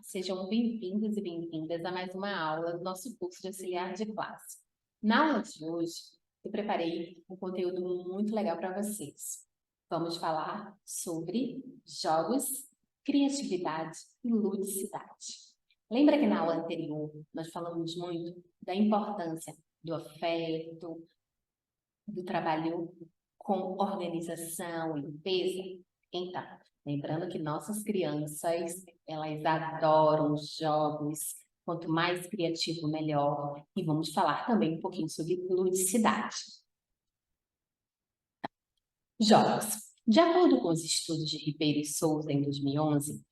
sejam bem-vindos e bem-vindas a mais uma aula do nosso curso de auxiliar de classe. Na aula de hoje, eu preparei um conteúdo muito legal para vocês. Vamos falar sobre jogos, criatividade e ludicidade. Lembra que na aula anterior nós falamos muito da importância do afeto, do trabalho com organização e limpeza? Então, lembrando que nossas crianças, elas adoram jogos, quanto mais criativo, melhor. E vamos falar também um pouquinho sobre ludicidade. Jogos. De acordo com os estudos de Ribeiro e Souza, em 2011,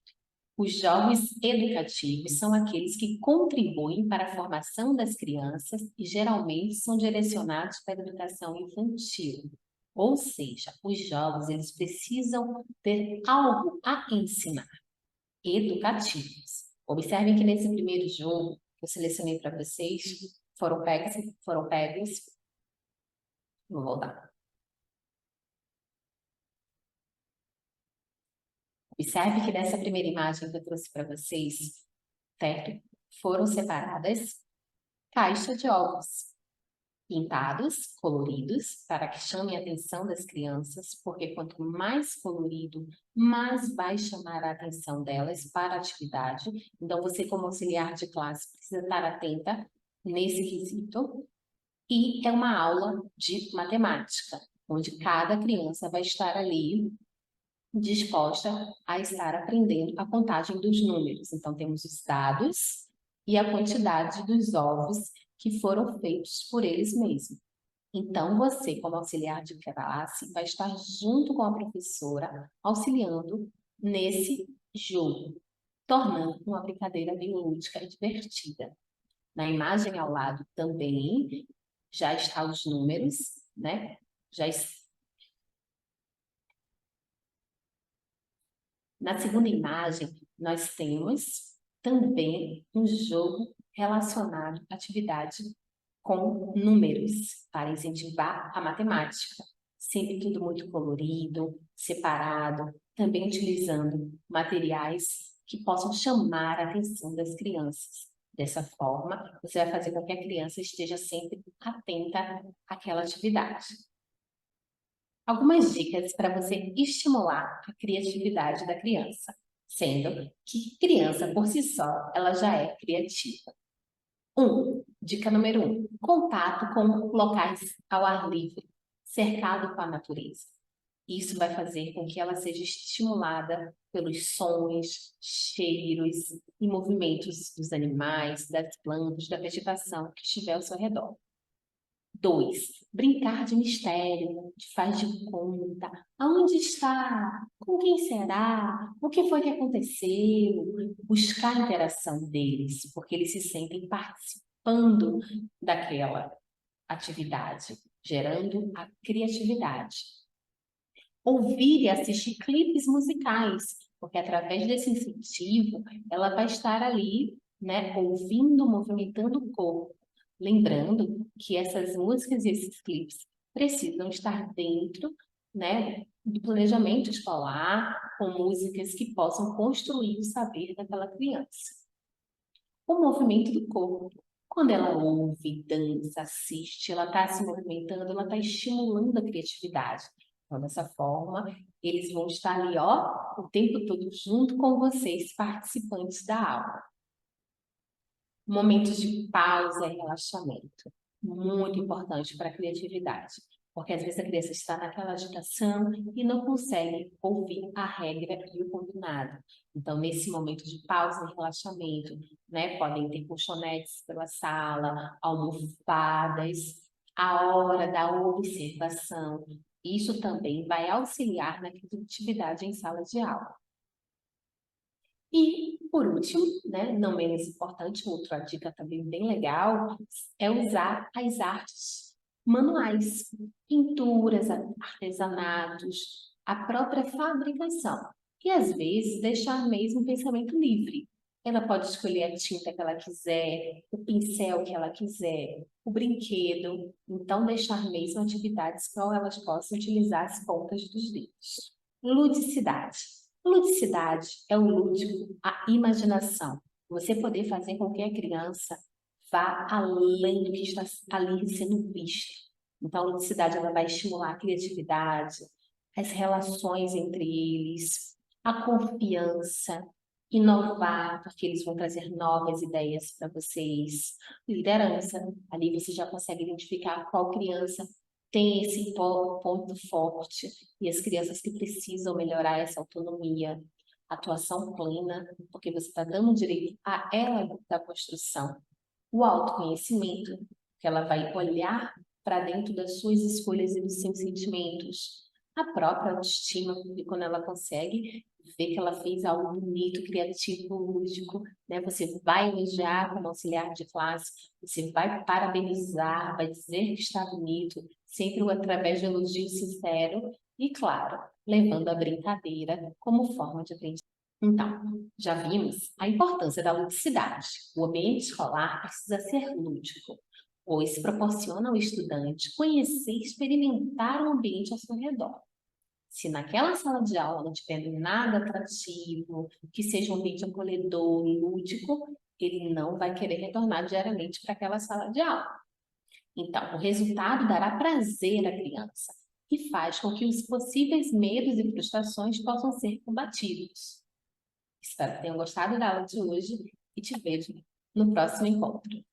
os jogos educativos são aqueles que contribuem para a formação das crianças e geralmente são direcionados para a educação infantil. Ou seja, os jogos eles precisam ter algo a ensinar, educativos. Observem que nesse primeiro jogo que eu selecionei para vocês, foram pegos. Vou voltar. Observe que nessa primeira imagem que eu trouxe para vocês, certo? Foram separadas caixas de ovos, pintados, coloridos, para que chamem a atenção das crianças, porque quanto mais colorido, mais vai chamar a atenção delas para a atividade. Então, você como auxiliar de classe precisa estar atenta nesse quesito. E é uma aula de matemática, onde cada criança vai estar ali disposta a estar aprendendo a contagem dos números. Então, temos os dados e a quantidade dos ovos que foram feitos por eles mesmos. Então, você, como auxiliar de classe, vai estar junto com a professora, auxiliando nesse jogo, tornando uma brincadeira bem lúdica e divertida. Na imagem ao lado também já estão os números, né? Na segunda imagem, nós temos também um jogo relacionado à atividade com números, para incentivar a matemática. Sempre tudo muito colorido, separado, também utilizando materiais que possam chamar a atenção das crianças. Dessa forma, você vai fazer com que a criança esteja sempre atenta àquela atividade. Algumas dicas para você estimular a criatividade da criança, sendo que criança por si só, ela já é criativa. Dica número 1, contato com locais ao ar livre, cercado com a natureza. Isso vai fazer com que ela seja estimulada pelos sons, cheiros e movimentos dos animais, das plantas, da vegetação que estiver ao seu redor. 2, brincar de mistério, de faz de conta. Aonde está? Com quem será? O que foi que aconteceu? Buscar a interação deles, porque eles se sentem participando daquela atividade, gerando a criatividade. Ouvir e assistir clipes musicais, porque através desse incentivo, ela vai estar ali, né, ouvindo, movimentando o corpo. Lembrando que essas músicas e esses clipes precisam estar dentro, né, do planejamento escolar, com músicas que possam construir o saber daquela criança. O movimento do corpo. Quando ela ouve, dança, assiste, ela está se movimentando, ela está estimulando a criatividade. Então, dessa forma, eles vão estar ali, ó, o tempo todo junto com vocês, participantes da aula. Momentos de pausa e relaxamento. Muito importante para a criatividade. Porque às vezes a criança está naquela agitação e não consegue ouvir a regra e o combinado. Então, nesse momento de pausa e relaxamento, né, podem ter colchonetes pela sala, almofadas, a hora da observação. Isso também vai auxiliar na criatividade em sala de aula. E, por último, né, não menos importante, outra dica também bem legal, é usar as artes manuais, pinturas, artesanatos, a própria fabricação. E, às vezes, deixar mesmo o pensamento livre. Ela pode escolher a tinta que ela quiser, o pincel que ela quiser, o brinquedo. Então, deixar mesmo atividades para elas possam utilizar as pontas dos dedos. Ludicidade. Ludicidade é o lúdico, a imaginação. Você poder fazer com que a criança vá além do que está ali sendo visto. Então, a ludicidade ela vai estimular a criatividade, as relações entre eles, a confiança, inovar, porque eles vão trazer novas ideias para vocês. Liderança, ali você já consegue identificar qual criança tem esse ponto forte e as crianças que precisam melhorar essa autonomia, atuação plena, porque você está dando direito a ela da construção. O autoconhecimento, que ela vai olhar para dentro das suas escolhas e dos seus sentimentos. A própria autoestima, porque quando ela consegue ver que ela fez algo bonito, criativo, lúdico, né? Você vai elogiar como auxiliar de classe, você vai parabenizar, vai dizer que está bonito, sempre através de elogio sincero e, claro, levando a brincadeira como forma de aprendizagem. Então, já vimos a importância da ludicidade. O ambiente escolar precisa ser lúdico, pois proporciona ao estudante conhecer e experimentar o ambiente ao seu redor. Se naquela sala de aula não tiver nada atrativo, que seja um ambiente acolhedor, lúdico, ele não vai querer retornar diariamente para aquela sala de aula. Então, o resultado dará prazer à criança e faz com que os possíveis medos e frustrações possam ser combatidos. Espero que tenham gostado da aula de hoje e te vejo no próximo encontro.